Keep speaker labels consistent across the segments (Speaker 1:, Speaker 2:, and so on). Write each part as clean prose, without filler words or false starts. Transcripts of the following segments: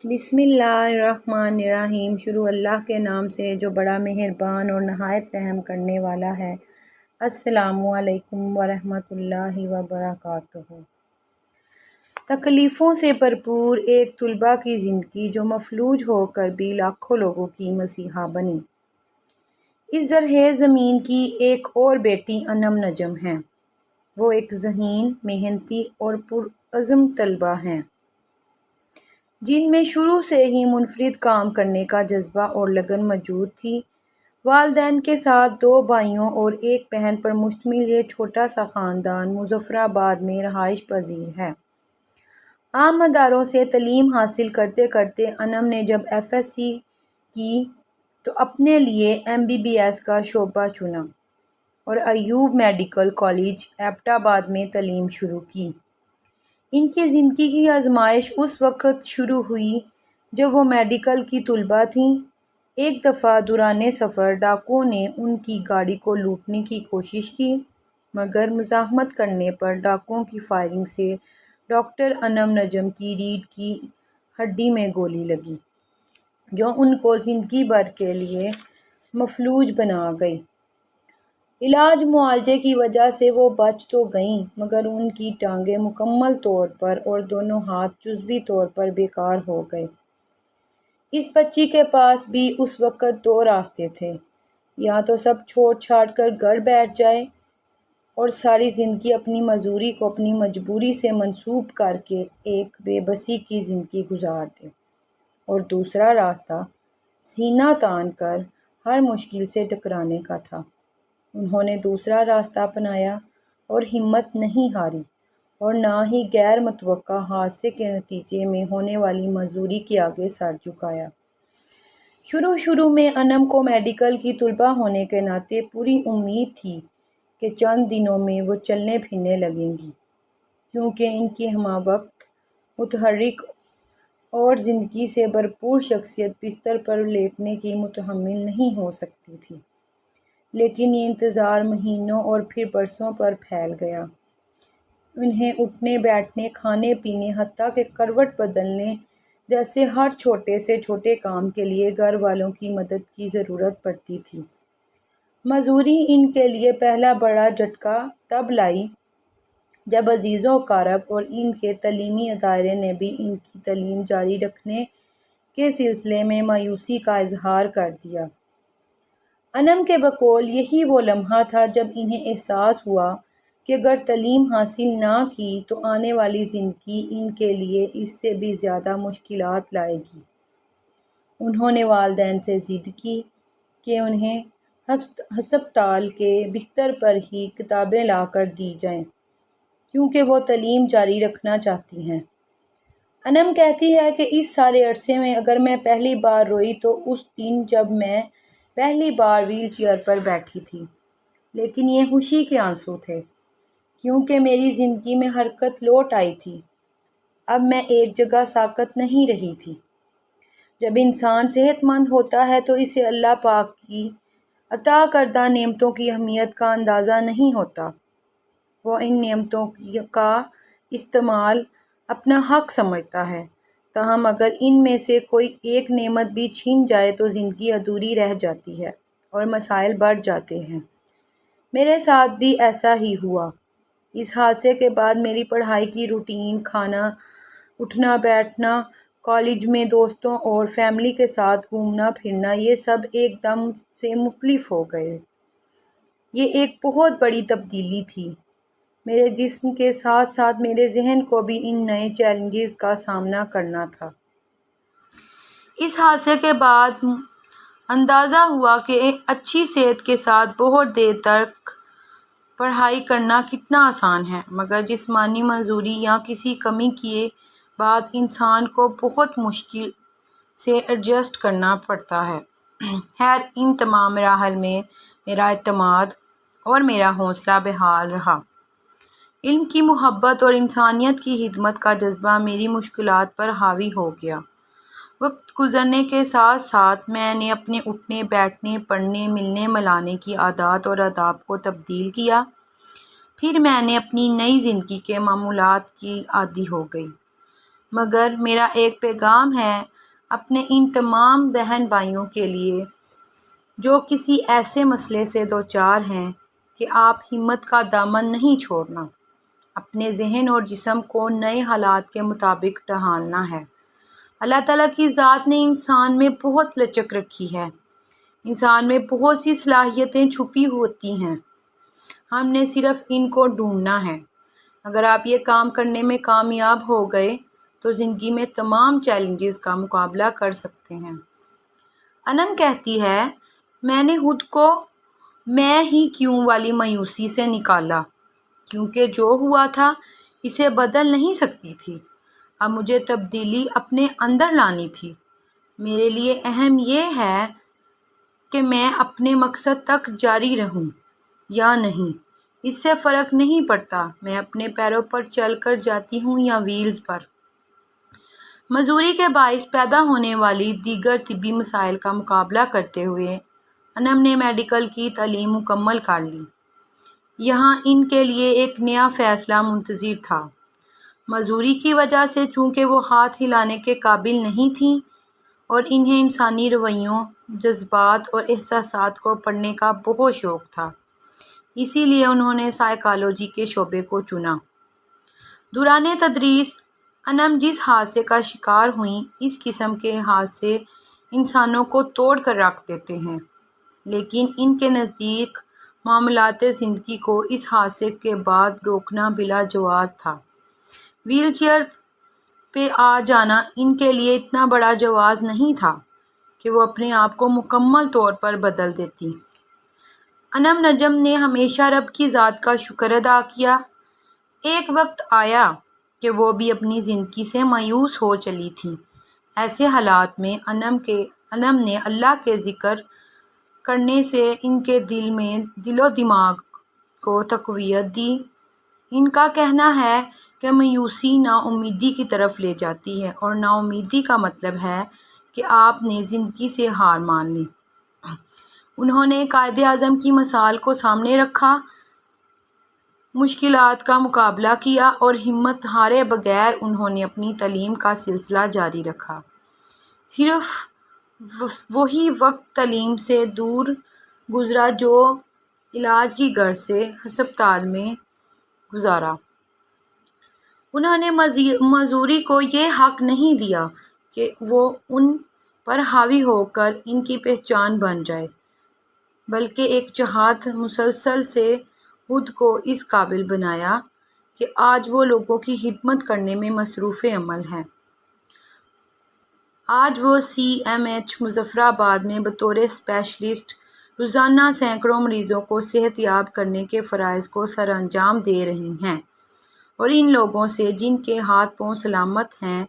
Speaker 1: بسم اللہ الرحمن الرحیم۔ شروع اللہ کے نام سے جو بڑا مہربان اور نہایت رحم کرنے والا ہے۔ السلام علیکم ورحمۃ اللہ وبرکاتہ۔ تکلیفوں سے بھرپور ایک طلباء کی زندگی جو مفلوج ہو کر بھی لاکھوں لوگوں کی مسیحا بنی۔ اس زرخیز زمین کی ایک اور بیٹی انم نجم ہے۔ وہ ایک ذہین، محنتی اور پرعزم طالبہ ہیں جن میں شروع سے ہی منفرد کام کرنے کا جذبہ اور لگن موجود تھی۔ والدین کے ساتھ 2 بھائیوں اور ایک بہن پر مشتمل یہ چھوٹا سا خاندان مظفر آباد میں رہائش پذیر ہے۔ عام مدارسوں سے تعلیم حاصل کرتے کرتے انم نے جب FSc کی تو اپنے لیے MBBS کا شعبہ چنا اور ایوب میڈیکل کالج ایبٹ آباد میں تعلیم شروع کی۔ ان کی زندگی کی آزمائش اس وقت شروع ہوئی جب وہ میڈیکل کی طالبہ تھیں۔ ایک دفعہ دوران سفر ڈاکوؤں نے ان کی گاڑی کو لوٹنے کی کوشش کی، مگر مزاحمت کرنے پر ڈاکوؤں کی فائرنگ سے ڈاکٹر انم نجم کی ریڑھ کی ہڈی میں گولی لگی، جو ان کو زندگی بھر کے لیے مفلوج بنا گئی۔ علاج معالجے کی وجہ سے وہ بچ تو گئیں، مگر ان کی ٹانگیں مکمل طور پر اور دونوں ہاتھ جزوی طور پر بیکار ہو گئے۔ اس بچی کے پاس بھی اس وقت 2 راستے تھے، یا تو سب چھوڑ چھاڑ کر گھر بیٹھ جائے اور ساری زندگی اپنی معذوری کو اپنی مجبوری سے منسوب کر کے ایک بے بسی کی زندگی گزار دے، اور دوسرا راستہ سینہ تان کر ہر مشکل سے ٹکرانے کا تھا۔ انہوں نے دوسرا راستہ اپنایا اور ہمت نہیں ہاری، اور نہ ہی غیر متوقع حادثے کے نتیجے میں ہونے والی معذوری کے آگے سر جھکایا۔ شروع میں انم کو میڈیکل کی طالبہ ہونے کے ناطے پوری امید تھی کہ چند دنوں میں وہ چلنے پھرنے لگیں گی، کیونکہ ان کی ہموقت، متحرک اور زندگی سے بھرپور شخصیت بستر پر لیٹنے کی متحمل نہیں ہو سکتی تھی۔ لیکن یہ انتظار مہینوں اور پھر برسوں پر پھیل گیا۔ انہیں اٹھنے بیٹھنے، کھانے پینے، حتیٰ کہ کروٹ بدلنے جیسے ہر چھوٹے سے چھوٹے کام کے لیے گھر والوں کی مدد کی ضرورت پڑتی تھی۔ معذوری ان کے لیے پہلا بڑا جھٹکا تب لائی جب عزیز و اقارب اور ان کے تعلیمی ادارے نے بھی ان کی تعلیم جاری رکھنے کے سلسلے میں مایوسی کا اظہار کر دیا۔ انم کے بقول یہی وہ لمحہ تھا جب انہیں احساس ہوا کہ اگر تعلیم حاصل نہ کی تو آنے والی زندگی ان کے لیے اس سے بھی زیادہ مشکلات لائے گی۔ انہوں نے والدین سے ضد کی کہ انہیں ہسپتال کے بستر پر ہی کتابیں لا کر دی جائیں، کیونکہ وہ تعلیم جاری رکھنا چاہتی ہیں۔ انم کہتی ہے کہ اس سارے عرصے میں اگر میں پہلی بار روئی تو اس دن جب میں پہلی بار وہیل چیئر پر بیٹھی تھی، لیکن یہ خوشی کے آنسو تھے، کیونکہ میری زندگی میں حرکت لوٹ آئی تھی۔ اب میں ایک جگہ ساکت نہیں رہی تھی۔ جب انسان صحت مند ہوتا ہے تو اسے اللہ پاک کی عطا کردہ نعمتوں کی اہمیت کا اندازہ نہیں ہوتا۔ وہ ان نعمتوں کا استعمال اپنا حق سمجھتا ہے، تاہم اگر ان میں سے کوئی ایک نعمت بھی چھن جائے تو زندگی ادھوری رہ جاتی ہے اور مسائل بڑھ جاتے ہیں۔ میرے ساتھ بھی ایسا ہی ہوا۔ اس حادثے کے بعد میری پڑھائی کی روٹین، کھانا، اٹھنا بیٹھنا، کالج میں دوستوں اور فیملی کے ساتھ گھومنا پھرنا، یہ سب ایک دم سے مختلف ہو گئے۔ یہ ایک بہت بڑی تبدیلی تھی۔ میرے جسم کے ساتھ ساتھ میرے ذہن کو بھی ان نئے چیلنجز کا سامنا کرنا تھا۔ اس حادثے کے بعد اندازہ ہوا کہ اچھی صحت کے ساتھ بہت دیر تک پڑھائی کرنا کتنا آسان ہے، مگر جسمانی معذوری یا کسی کمی کے بعد انسان کو بہت مشکل سے ایڈجسٹ کرنا پڑتا ہے۔ خیر، ان تمام مراحل میں میرا اعتماد اور میرا حوصلہ بحال رہا۔ علم کی محبت اور انسانیت کی خدمت کا جذبہ میری مشکلات پر حاوی ہو گیا۔ وقت گزرنے کے ساتھ ساتھ میں نے اپنے اٹھنے بیٹھنے، پڑھنے، ملنے ملانے کی عادات اور آداب کو تبدیل کیا۔ پھر میں نے اپنی نئی زندگی کے معمولات کی عادی ہو گئی۔ مگر میرا ایک پیغام ہے اپنے ان تمام بہن بھائیوں کے لیے جو کسی ایسے مسئلے سے دوچار ہیں کہ آپ ہمت کا دامن نہیں چھوڑنا، اپنے ذہن اور جسم کو نئے حالات کے مطابق ڈھالنا ہے۔ اللہ تعالیٰ کی ذات نے انسان میں بہت لچک رکھی ہے، انسان میں بہت سی صلاحیتیں چھپی ہوتی ہیں، ہم نے صرف ان کو ڈھونڈنا ہے۔ اگر آپ یہ کام کرنے میں کامیاب ہو گئے تو زندگی میں تمام چیلنجز کا مقابلہ کر سکتے ہیں۔ انم کہتی ہے، میں نے خود کو میں ہی کیوں والی مایوسی سے نکالا، کیونکہ جو ہوا تھا اسے بدل نہیں سکتی تھی، اب مجھے تبدیلی اپنے اندر لانی تھی۔ میرے لیے اہم یہ ہے کہ میں اپنے مقصد تک جاری رہوں یا نہیں، اس سے فرق نہیں پڑتا میں اپنے پیروں پر چل کر جاتی ہوں یا ویلز پر۔ مزدوری کے باعث پیدا ہونے والی دیگر طبی مسائل کا مقابلہ کرتے ہوئے انم نے میڈیکل کی تعلیم مکمل کر لی۔ یہاں ان کے لیے ایک نیا فیصلہ منتظر تھا۔ مزدوری کی وجہ سے چونکہ وہ ہاتھ ہلانے کے قابل نہیں تھیں اور انہیں انسانی رویوں، جذبات اور احساسات کو پڑھنے کا بہت شوق تھا، اسی لیے انہوں نے سائیکالوجی کے شعبے کو چنا۔ دوران تدریس انم جس حادثے کا شکار ہوئیں، اس قسم کے حادثے انسانوں کو توڑ کر رکھ دیتے ہیں، لیکن ان کے نزدیک معاملات زندگی کو اس حادثے کے بعد روکنا بلا جواز تھا۔ ویل چیئر پہ آ جانا ان کے لیے اتنا بڑا جواز نہیں تھا کہ وہ اپنے آپ کو مکمل طور پر بدل دیتی۔ انم نجم نے ہمیشہ رب کی ذات کا شکر ادا کیا۔ ایک وقت آیا کہ وہ بھی اپنی زندگی سے مایوس ہو چلی تھیں۔ ایسے حالات میں انم نے اللہ کے ذکر کرنے سے ان کے دل و دماغ کو تقویت دی۔ ان کا کہنا ہے کہ مایوسی نا امیدی کی طرف لے جاتی ہے اور نا امیدی کا مطلب ہے کہ آپ نے زندگی سے ہار مان لی۔ انہوں نے قائد اعظم کی مثال کو سامنے رکھا، مشکلات کا مقابلہ کیا اور ہمت ہارے بغیر انہوں نے اپنی تعلیم کا سلسلہ جاری رکھا۔ صرف وہی وقت تعلیم سے دور گزرا جو علاج کی غرض سے ہسپتال میں گزارا۔ انہوں نے مزدوری کو یہ حق نہیں دیا کہ وہ ان پر حاوی ہو کر ان کی پہچان بن جائے، بلکہ ایک جہاد مسلسل سے خود کو اس قابل بنایا کہ آج وہ لوگوں کی خدمت کرنے میں مصروف عمل ہیں۔ آج وہ CMH مظفر آباد میں بطور اسپیشلسٹ روزانہ سینکڑوں مریضوں کو صحت یاب کرنے کے فرائض کو سر انجام دے رہی ہیں اور ان لوگوں سے جن کے ہاتھ پاؤں سلامت ہیں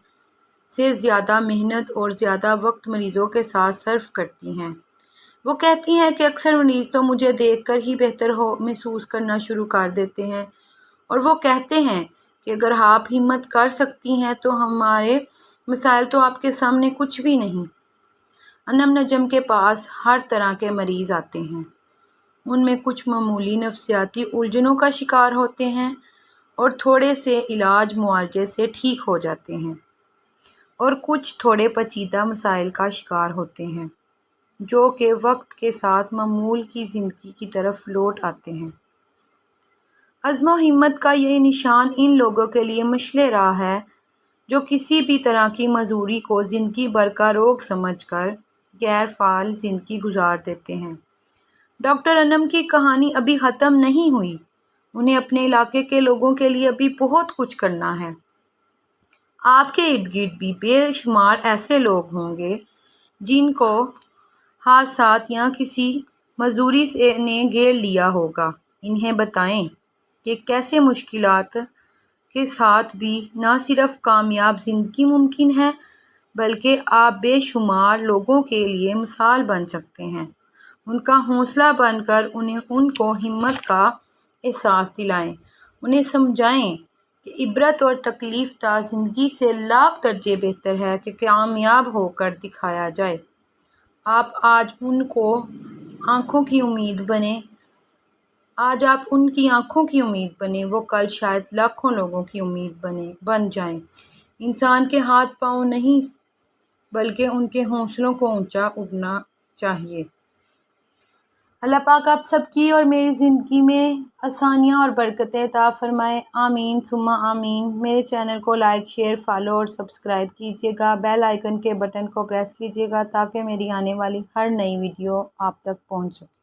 Speaker 1: سے زیادہ محنت اور زیادہ وقت مریضوں کے ساتھ صرف کرتی ہیں۔ وہ کہتی ہیں کہ اکثر مریض تو مجھے دیکھ کر ہی بہتر محسوس کرنا شروع کر دیتے ہیں اور وہ کہتے ہیں کہ اگر آپ ہمت کر سکتی ہیں تو ہمارے مسائل تو آپ کے سامنے کچھ بھی نہیں۔ انم نجم کے پاس ہر طرح کے مریض آتے ہیں، ان میں کچھ معمولی نفسیاتی الجھنوں کا شکار ہوتے ہیں اور تھوڑے سے علاج معالجے سے ٹھیک ہو جاتے ہیں، اور کچھ تھوڑے پیچیدہ مسائل کا شکار ہوتے ہیں جو کہ وقت کے ساتھ معمول کی زندگی کی طرف لوٹ آتے ہیں۔ عزم و ہمت کا یہ نشان ان لوگوں کے لیے مشعل راہ ہے جو کسی بھی طرح کی مزدوری کو زندگی بھر کا روگ سمجھ کر غیر فعال زندگی گزار دیتے ہیں۔ ڈاکٹر انم کی کہانی ابھی ختم نہیں ہوئی، انہیں اپنے علاقے کے لوگوں کے لیے ابھی بہت کچھ کرنا ہے۔ آپ کے ارد گرد بھی بے شمار ایسے لوگ ہوں گے جن کو حادثات یا کسی مزدوری نے گھیر لیا ہوگا۔ انہیں بتائیں کہ کیسے مشکلات کے ساتھ بھی نہ صرف کامیاب زندگی ممکن ہے بلکہ آپ بے شمار لوگوں کے لیے مثال بن سکتے ہیں۔ ان کا حوصلہ بن کر ان کو ہمت کا احساس دلائیں، انہیں سمجھائیں کہ عبرت اور تکلیف دہ زندگی سے لاکھ درجے بہتر ہے کہ کامیاب ہو کر دکھایا جائے۔ آپ آج ان کی آنکھوں کی امید بنیں، وہ کل شاید لاکھوں لوگوں کی امید بن جائیں۔ انسان کے ہاتھ پاؤں نہیں بلکہ ان کے حوصلوں کو اونچا اٹھنا چاہیے۔ اللہ پاک آپ سب کی اور میری زندگی میں آسانیاں اور برکتیں عطا فرمائے، آمین ثم آمین۔ میرے چینل کو لائک، شیئر، فالو اور سبسکرائب کیجیے گا، بیل آئیکن کے بٹن کو پریس کیجیے گا تاکہ میری آنے والی ہر نئی ویڈیو آپ تک پہنچ سکے۔